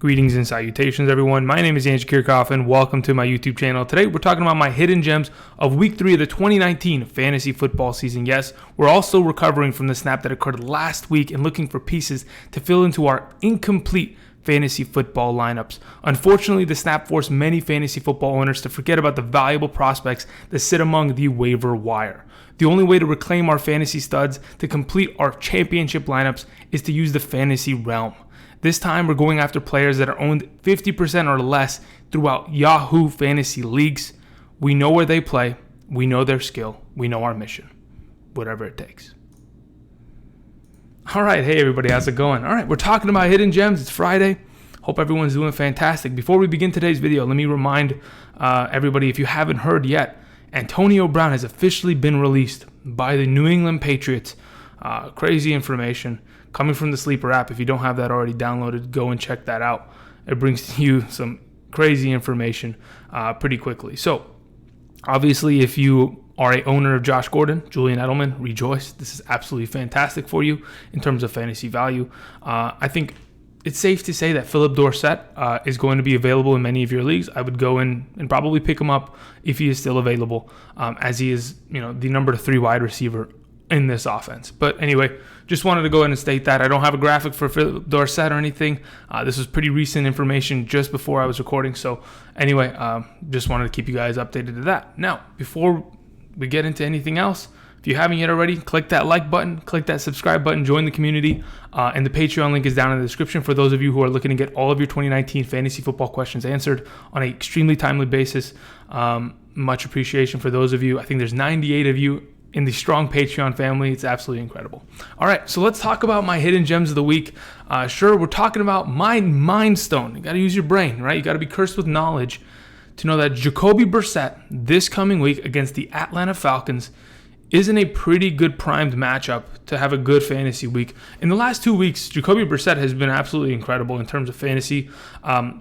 Greetings and salutations, everyone. My name is Andrew Kirchhoff, and welcome to my YouTube channel. Today, we're talking about my hidden gems of Week 3 of the 2019 fantasy football season. Yes, we're also recovering from the snap that occurred last week and looking for pieces to fill into our incomplete fantasy football lineups. Unfortunately, the snap forced many fantasy football owners to forget about the valuable prospects that sit among the waiver wire. The only way to reclaim our fantasy studs to complete our championship lineups is to use the fantasy realm. This time, we're going after players that are owned 50% or less throughout Yahoo fantasy leagues. We know where they play. We know their skill. We know our mission. Whatever it takes. All right. Hey, everybody. How's it going? All right. We're talking about hidden gems. It's Friday. Hope everyone's doing fantastic. Before we begin today's video, let me remind everybody, if you haven't heard yet, Antonio Brown has officially been released by the New England Patriots. Crazy information coming from the Sleeper app. If you don't have that already downloaded, go and check that out. It brings you some crazy information pretty quickly. So, obviously, if you are a owner of Josh Gordon, Julian Edelman, rejoice. This is absolutely fantastic for you in terms of fantasy value. I think it's safe to say that Philip Dorsett is going to be available in many of your leagues. I would go in and probably pick him up if he is still available, as he is, the number 3 wide receiver in this offense. But anyway, just wanted to go ahead and state that. I don't have a graphic for Philip Dorsett or anything. This was pretty recent information just before I was recording. So anyway, just wanted to keep you guys updated to that. Now, before we get into anything else, if you haven't yet already, click that like button, click that subscribe button, join the community, and the Patreon link is down in the description for those of you who are looking to get all of your 2019 fantasy football questions answered on an extremely timely basis. Much appreciation for those of you. I think there's 98 of you in the strong Patreon family. It's absolutely incredible. All right, so let's talk about my hidden gems of the week. Sure, we're talking about my Mind Stone. You got to use your brain, right? You got to be cursed with knowledge to know that Jacoby Brissett this coming week against the Atlanta Falcons is in a pretty good primed matchup to have a good fantasy week. In the last 2 weeks, Jacoby Brissett has been absolutely incredible in terms of fantasy.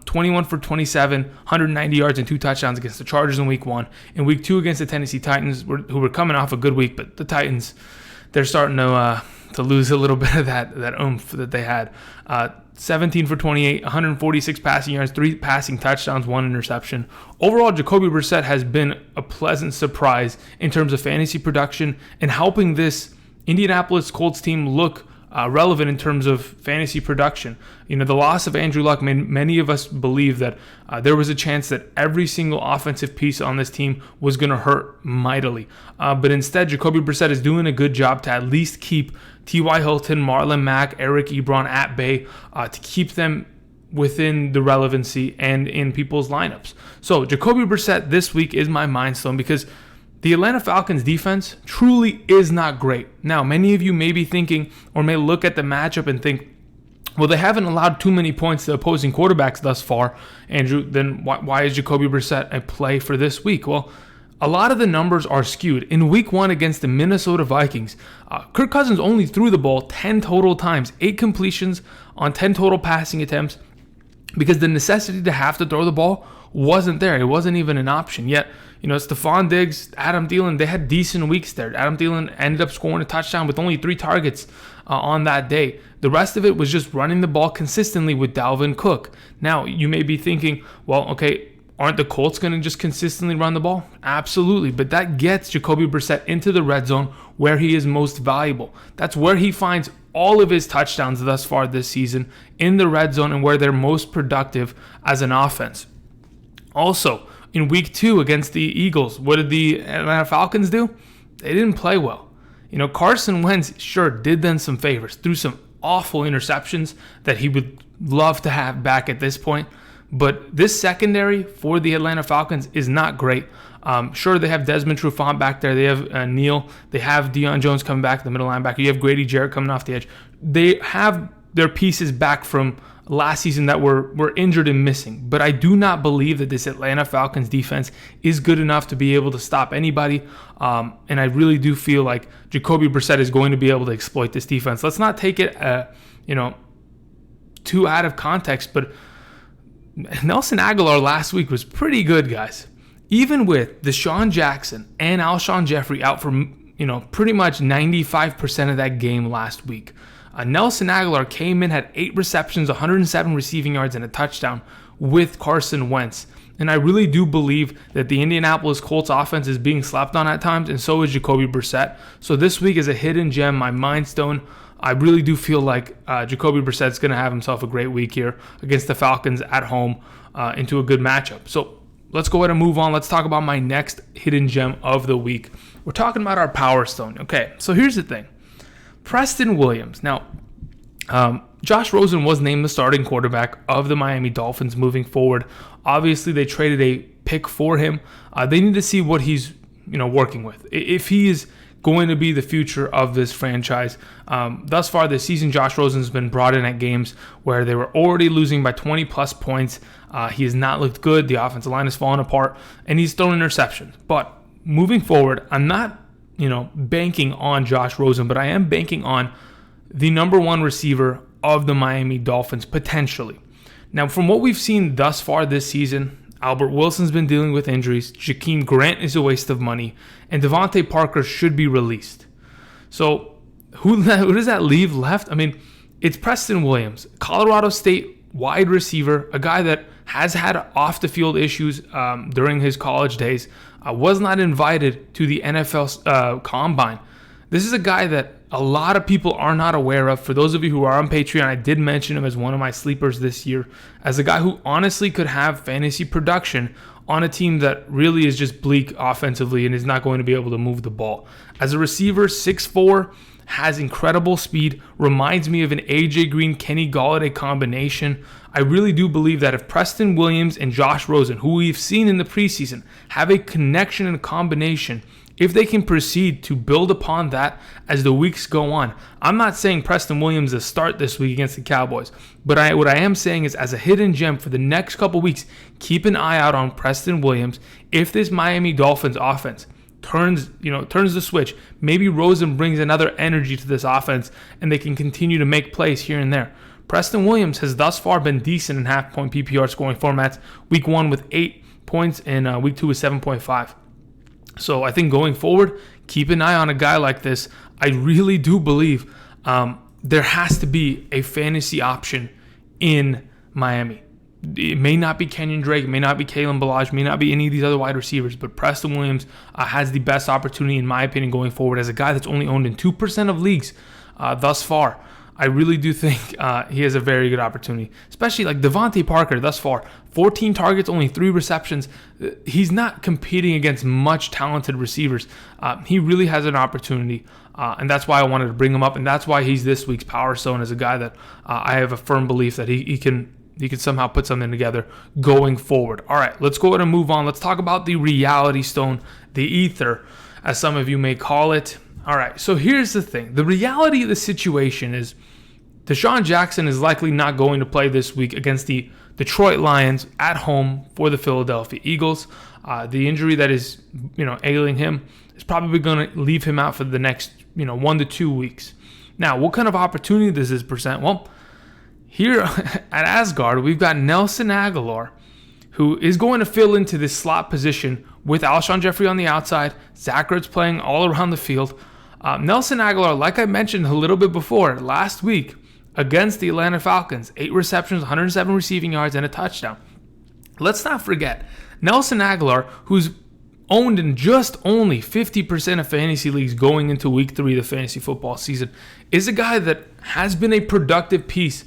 21 for 27, 190 yards and 2 touchdowns against the Chargers in week 1. In week 2 against the Tennessee Titans, who were coming off a good week, but the Titans, they're starting to lose a little bit of that oomph that they had. 17 for 28, 146 passing yards, 3 passing touchdowns, 1 interception. Overall, Jacoby Brissett has been a pleasant surprise in terms of fantasy production and helping this Indianapolis Colts team look relevant in terms of fantasy production. The loss of Andrew Luck made many of us believe that there was a chance that every single offensive piece on this team was going to hurt mightily. But instead, Jacoby Brissett is doing a good job to at least keep T.Y. Hilton, Marlon Mack, Eric Ebron at bay to keep them within the relevancy and in people's lineups. So Jacoby Brissett this week is my Mind Stone because the Atlanta Falcons defense truly is not great. Now, many of you may be thinking or may look at the matchup and think, well, they haven't allowed too many points to opposing quarterbacks thus far, Andrew, then why is Jacoby Brissett a play for this week? Well, a lot of the numbers are skewed. In week 1 against the Minnesota Vikings, Kirk Cousins only threw the ball 10 total times, 8 completions on 10 total passing attempts, because the necessity to have to throw the ball wasn't there. It wasn't even an option. Yet, Stephon Diggs, Adam Thielen, they had decent weeks there. Adam Thielen ended up scoring a touchdown with only 3 targets on that day. The rest of it was just running the ball consistently with Dalvin Cook. Now, you may be thinking, well, okay, aren't the Colts going to just consistently run the ball? Absolutely, but that gets Jacoby Brissett into the red zone where he is most valuable. That's where he finds all of his touchdowns thus far this season, in the red zone and where they're most productive as an offense. Also, in week 2 against the Eagles, what did the Atlanta Falcons do? They didn't play well. Carson Wentz sure did them some favors, threw some awful interceptions that he would love to have back at this point. But this secondary for the Atlanta Falcons is not great. Sure, they have Desmond Trufant back there. They have Neal. They have Deion Jones coming back, the middle linebacker. You have Grady Jarrett coming off the edge. They have their pieces back from last season that were injured and missing. But I do not believe that this Atlanta Falcons defense is good enough to be able to stop anybody. And I really do feel like Jacoby Brissett is going to be able to exploit this defense. Let's not take it, too out of context, but Nelson Agholor last week was pretty good, guys. Even with Deshaun Jackson and Alshon Jeffrey out for pretty much 95% of that game last week. Nelson Agholor came in, had 8 receptions, 107 receiving yards, and a touchdown with Carson Wentz. And I really do believe that the Indianapolis Colts offense is being slept on at times, and so is Jacoby Brissett. So this week is a hidden gem, my Mind Stone. I really do feel like Jacoby Brissett's going to have himself a great week here against the Falcons at home into a good matchup. So let's go ahead and move on. Let's talk about my next hidden gem of the week. We're talking about our Power Stone. Okay, so here's the thing. Preston Williams. Now, Josh Rosen was named the starting quarterback of the Miami Dolphins moving forward. Obviously, they traded a pick for him. They need to see what he's working with. If he is going to be the future of this franchise. Thus far this season, Josh Rosen's been brought in at games where they were already losing by 20 plus points. He has not looked good. The offensive line has fallen apart, and he's thrown interceptions. But moving forward, I'm not, banking on Josh Rosen, but I am banking on the number one receiver of the Miami Dolphins potentially. Now, from what we've seen thus far this season, Albert Wilson's been dealing with injuries. Jakeem Grant is a waste of money. And Devontae Parker should be released. So who does that leave left? I mean, it's Preston Williams, Colorado State wide receiver, a guy that has had off-the-field issues during his college days, was not invited to the NFL Combine. This is a guy that a lot of people are not aware of. For those of you who are on Patreon, I did mention him as one of my sleepers this year, as a guy who honestly could have fantasy production on a team that really is just bleak offensively and is not going to be able to move the ball. As a receiver, 6'4", has incredible speed, reminds me of an AJ Green, Kenny Golladay combination. I really do believe that if Preston Williams and Josh Rosen, who we've seen in the preseason, have a connection and a combination, if they can proceed to build upon that as the weeks go on. I'm not saying Preston Williams is start this week against the Cowboys, but what I am saying is, as a hidden gem for the next couple weeks, keep an eye out on Preston Williams. If this Miami Dolphins offense turns the switch, maybe Rosen brings another energy to this offense and they can continue to make plays here and there. Preston Williams has thus far been decent in half-point PPR scoring formats. Week 1 with 8 points and week 2 with 7.5. So I think going forward, keep an eye on a guy like this. I really do believe there has to be a fantasy option in Miami. It may not be Kenyon Drake, it may not be Kalen Ballage, may not be any of these other wide receivers, but Preston Williams has the best opportunity, in my opinion, going forward as a guy that's only owned in 2% of leagues thus far. I really do think he has a very good opportunity, especially like Devontae Parker thus far. 14 targets, only 3 receptions. He's not competing against much talented receivers. He really has an opportunity, and that's why I wanted to bring him up, and that's why he's this week's Power Stone, as a guy that I have a firm belief that he can somehow put something together going forward. All right, let's go ahead and move on. Let's talk about the reality stone, the ether, as some of you may call it. All right, so here's the thing. The reality of the situation is Deshaun Jackson is likely not going to play this week against the Detroit Lions at home for the Philadelphia Eagles. The injury that is, ailing him is probably going to leave him out for the next, 1 to 2 weeks. Now, what kind of opportunity does this present? Well, here at Asgard, we've got Nelson Agholor, who is going to fill into this slot position with Alshon Jeffrey on the outside, Zach Ertz playing all around the field. Nelson Agholor, like I mentioned a little bit before, last week against the Atlanta Falcons, 8 receptions, 107 receiving yards, and a touchdown. Let's not forget, Nelson Agholor, who's owned in just only 50% of fantasy leagues going into week 3 of the fantasy football season, is a guy that has been a productive piece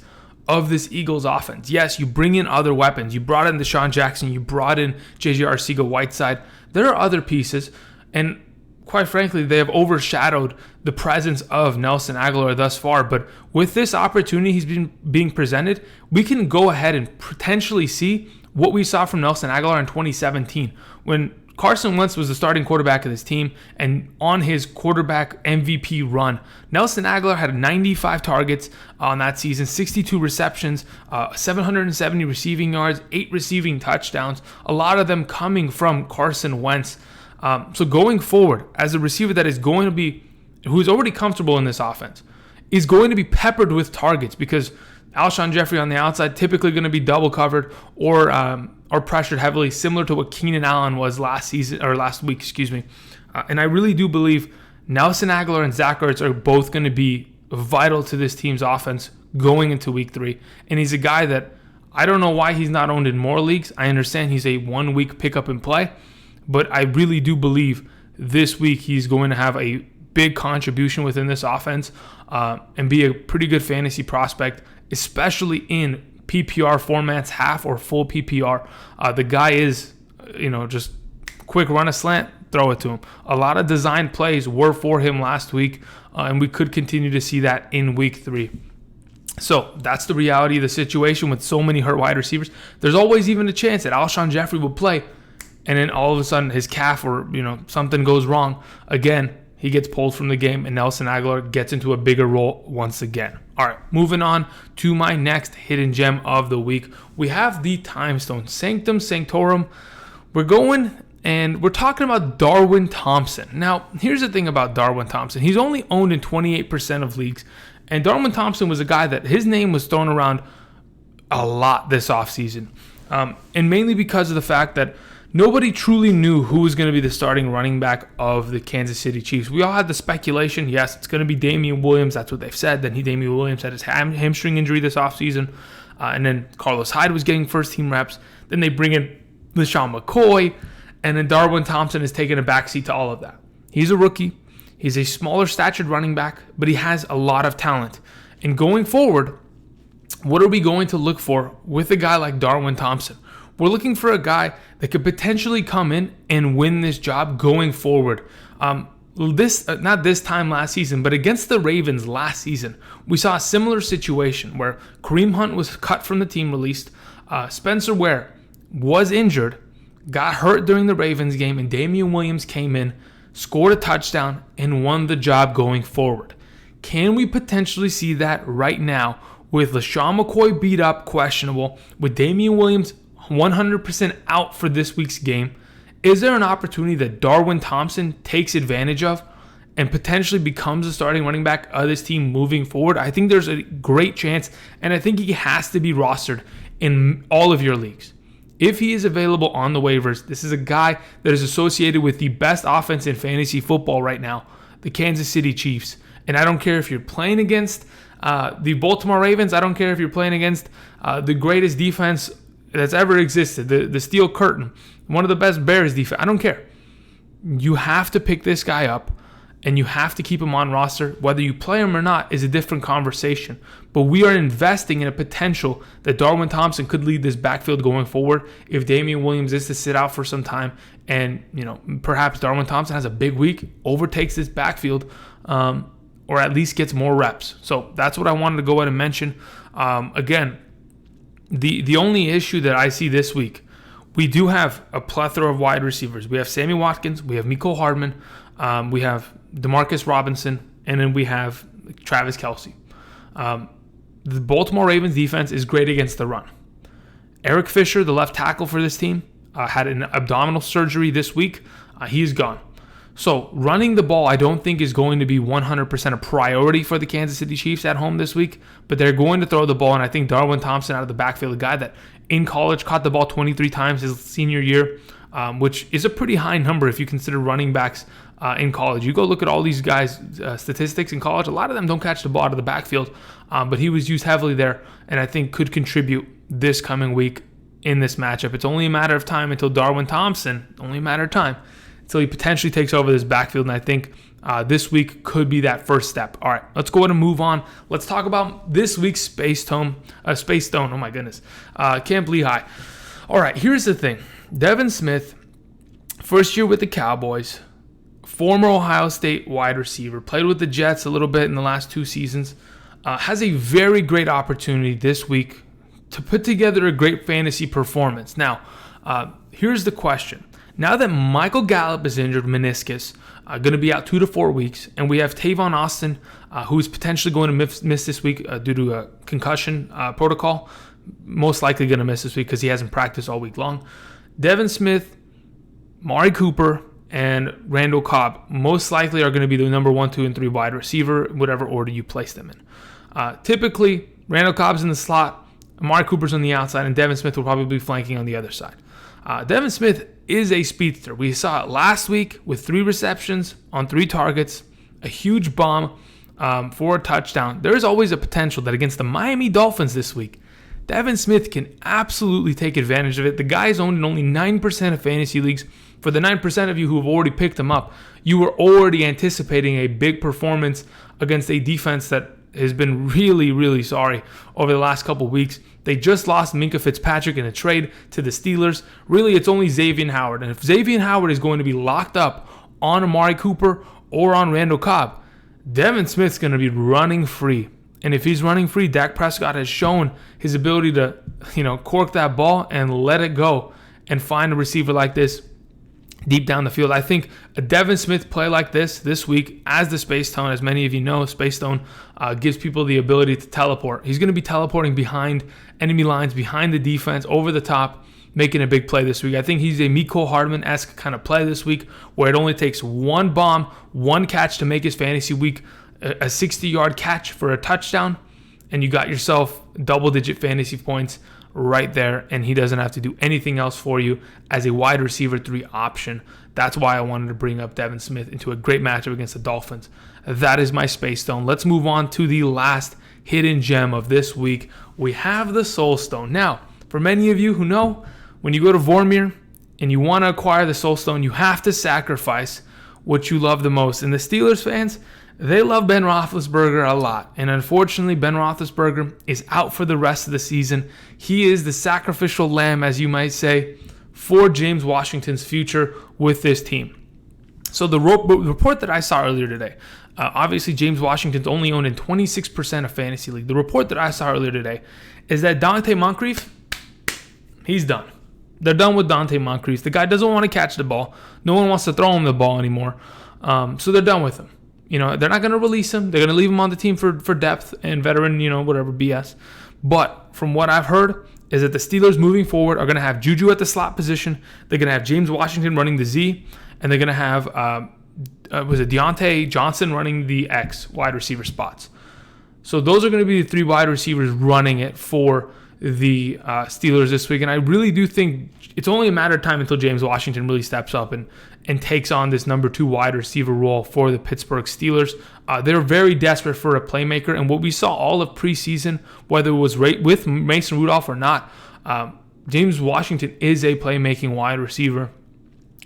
of this Eagles offense. Yes, you bring in other weapons. You brought in Deshaun Jackson. You brought in J.J. Arcega-Whiteside. There are other pieces, and quite frankly, they have overshadowed the presence of Nelson Agholor thus far. But with this opportunity he's been being presented, we can go ahead and potentially see what we saw from Nelson Agholor in 2017 when Carson Wentz was the starting quarterback of this team, and on his quarterback MVP run, Nelson Agholor had 95 targets on that season, 62 receptions, 770 receiving yards, 8 receiving touchdowns, a lot of them coming from Carson Wentz. So going forward, as a receiver that is going to be, who is already comfortable in this offense, is going to be peppered with targets because Alshon Jeffrey on the outside typically going to be double covered or pressured heavily, similar to what Keenan Allen was last week. And I really do believe Nelson Agholor and Zach Ertz are both going to be vital to this team's offense going into week 3. And he's a guy that I don't know why he's not owned in more leagues. I understand he's a 1-week pickup and play, but I really do believe this week he's going to have a big contribution within this offense and be a pretty good fantasy prospect, especially in PPR formats, half or full PPR. The guy is, just quick run a slant, throw it to him. A lot of design plays were for him last week, and we could continue to see that in week 3. So that's the reality of the situation with so many hurt wide receivers. There's always even a chance that Alshon Jeffrey will play, and then all of a sudden his calf or something goes wrong. Again, he gets pulled from the game, and Nelson Agholor gets into a bigger role once again. All right, moving on to my next hidden gem of the week. We have the Time Stone, Sanctum Sanctorum. We're going and we're talking about Darwin Thompson. Now, here's the thing about Darwin Thompson. He's only owned in 28% of leagues. And Darwin Thompson was a guy that his name was thrown around a lot this offseason. And mainly because of the fact that nobody truly knew who was going to be the starting running back of the Kansas City Chiefs. We all had the speculation, yes, it's going to be Damian Williams. That's what they've said. Then Damian Williams had his hamstring injury this offseason. And then Carlos Hyde was getting first-team reps. Then they bring in LaShawn McCoy. And then Darwin Thompson is taking a backseat to all of that. He's a rookie. He's a smaller statured running back, but he has a lot of talent. And going forward, what are we going to look for with a guy like Darwin Thompson? We're looking for a guy that could potentially come in and win this job going forward. Not this time last season, but against the Ravens last season, we saw a similar situation where Kareem Hunt was cut from the team, released. Spencer Ware was injured, got hurt during the Ravens game, and Damian Williams came in, scored a touchdown, and won the job going forward. Can we potentially see that right now with LaShawn McCoy beat up, questionable, with Damian Williams 100% out for this week's game? Is there an opportunity that Darwin Thompson takes advantage of and potentially becomes the starting running back of this team moving forward? I think there's a great chance, and I think he has to be rostered in all of your leagues. If he is available on the waivers, this is a guy that is associated with the best offense in fantasy football right now, the Kansas City Chiefs. And I don't care if you're playing against the Baltimore Ravens. I don't care if you're playing against the greatest defense that's ever existed, the Steel Curtain, one of the best Bears defense. I don't care. You have to pick this guy up, and you have to keep him on roster. Whether you play him or not is a different conversation. But we are investing in a potential that Darwin Thompson could lead this backfield going forward if Damian Williams is to sit out for some time, and perhaps Darwin Thompson has a big week, overtakes this backfield, or at least gets more reps. So that's what I wanted to go ahead and mention. Again, the only issue that I see this week, we do have a plethora of wide receivers. We have Sammy Watkins, we have Mecole Hardman, we have Demarcus Robinson, and then we have Travis Kelce. The Baltimore Ravens defense is great against the run. Eric Fisher, the left tackle for this team, had an abdominal surgery this week. He's gone. So running the ball, I don't think is going to be 100% a priority for the Kansas City Chiefs at home this week, but they're going to throw the ball, and I think Darwin Thompson out of the backfield, a guy that in college caught the ball 23 times his senior year, which is a pretty high number if you consider running backs in college. You go look at all these guys' statistics in college, a lot of them don't catch the ball out of the backfield, but he was used heavily there, and I think could contribute this coming week in this matchup. It's only a matter of time until Darwin Thompson, until he potentially takes over this backfield, and I think this week could be that first step. All right, let's go ahead and move on. Let's talk about this week's Space Stone. Oh my goodness, Camp Lehigh. All right, here's the thing. Devin Smith, first year with the Cowboys, former Ohio State wide receiver, played with the Jets a little bit in the last 2 seasons, has a very great opportunity this week to put together a great fantasy performance. Now, here's the question. Now that Michael Gallup is injured, meniscus, going to be out 2 to 4 weeks, and we have Tavon Austin, who is potentially going to miss this week due to a concussion protocol, most likely going to miss this week because he hasn't practiced all week long. Devin Smith, Mari Cooper, and Randall Cobb most likely are going to be the number 1, 2, and 3 wide receiver, whatever order you place them in. Typically, Randall Cobb's in the slot, Amari Cooper's on the outside, and Devin Smith will probably be flanking on the other side. Devin Smith is a speedster. We saw it last week with 3 receptions on 3 targets, a huge bomb, for a touchdown. There is always a potential that against the Miami Dolphins this week, Devin Smith can absolutely take advantage of it. The guy is owned in only 9% of fantasy leagues. For the 9% of you who have already picked him up, you were already anticipating a big performance against a defense that has been really, really sorry over the last couple weeks. They just lost Minkah Fitzpatrick in a trade to the Steelers. Really, it's only Xavier Howard. And if Xavier Howard is going to be locked up on Amari Cooper or on Randall Cobb, Devin Smith's going to be running free. And if he's running free, Dak Prescott has shown his ability to, cork that ball and let it go and find a receiver like this deep down the field. I think a Devin Smith play like this week, as the Space Stone, as many of you know, Space Stone gives people the ability to teleport. He's going to be teleporting behind enemy lines, behind the defense, over the top, making a big play this week. I think he's a Mecole Hardman-esque kind of play this week, where it only takes one bomb, one catch to make his fantasy week a 60-yard catch for a touchdown, and you got yourself double-digit fantasy points right there, and he doesn't have to do anything else for you as a wide receiver 3 option. That's why I wanted to bring up Devin Smith into a great matchup against the Dolphins. That is my Space Stone. Let's move on to the last hidden gem of this week. We have the Soul Stone. Now, for many of you who know, when you go to Vormir and you want to acquire the Soul Stone, you have to sacrifice what you love the most. And the Steelers fans, they love Ben Roethlisberger a lot. And unfortunately, Ben Roethlisberger is out for the rest of the season. He is the sacrificial lamb, as you might say, for James Washington's future with this team. So the report that I saw earlier today, obviously James Washington's only owned in 26% of fantasy league. The report that I saw earlier today is that Dante Moncrief, he's done. They're done with Dante Moncrief. The guy doesn't want to catch the ball. No one wants to throw him the ball anymore. So they're done with him. They're not going to release him. They're going to leave him on the team for depth and veteran, whatever BS. But from what I've heard is that the Steelers moving forward are going to have Juju at the slot position. They're going to have James Washington running the Z. And they're going to have, Deontay Johnson running the X wide receiver spots. So those are going to be the 3 wide receivers running it for the Steelers this week. And I really do think it's only a matter of time until James Washington really steps up and takes on this number 2 wide receiver role for the Pittsburgh Steelers. They're very desperate for a playmaker. And what we saw all of preseason, whether it was with Mason Rudolph or not, James Washington is a playmaking wide receiver.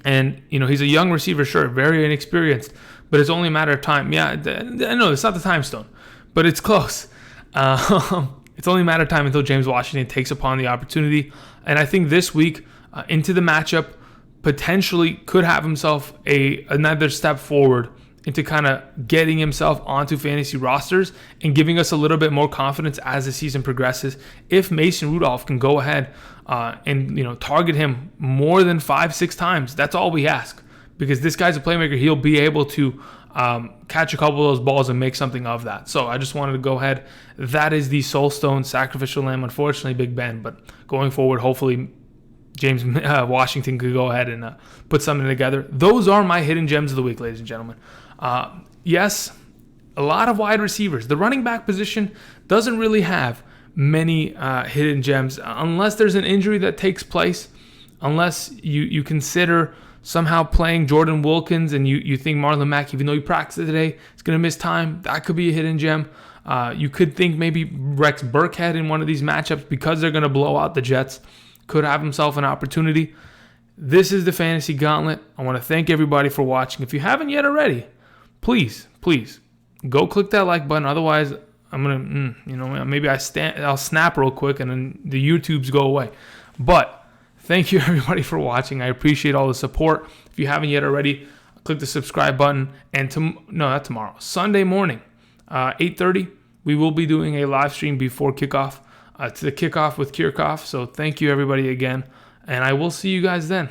And, he's a young receiver, sure, very inexperienced, but it's only a matter of time. Yeah, I know it's not the time stone, but it's close. It's only a matter of time until James Washington takes upon the opportunity. And I think this week, into the matchup, potentially could have himself another step forward into kind of getting himself onto fantasy rosters and giving us a little bit more confidence as the season progresses. If Mason Rudolph can go ahead and target him more than 5-6 times, that's all we ask. Because this guy's a playmaker, he'll be able to catch a couple of those balls and make something of that. So I just wanted to go ahead. That is the Soul Stone sacrificial lamb. Unfortunately, Big Ben, but going forward, hopefully James Washington could go ahead and put something together. Those are my hidden gems of the week, ladies and gentlemen. Yes, a lot of wide receivers. The running back position doesn't really have many hidden gems unless there's an injury that takes place, unless you consider somehow playing Jordan Wilkins and you think Marlon Mack, even though he practiced today, is going to miss time. That could be a hidden gem. You could think maybe Rex Burkhead in one of these matchups, because they're going to blow out the Jets, could have himself an opportunity. This is the Fantasy Gauntlet. I want to thank everybody for watching. If you haven't yet already, please go click that like button. Otherwise, I'm going to, maybe I'll snap real quick and then the YouTubes go away. But thank you everybody for watching. I appreciate all the support. If you haven't yet already, click the subscribe button. And not tomorrow, Sunday morning, 8:30, we will be doing a live stream before kickoff, to the kickoff with Kirchhoff. So thank you everybody again. And I will see you guys then.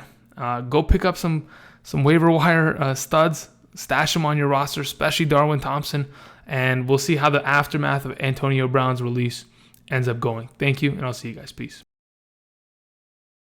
Go pick up some waiver wire studs. Stash them on your roster, especially Darwin Thompson. And we'll see how the aftermath of Antonio Brown's release ends up going. Thank you, and I'll see you guys. Peace.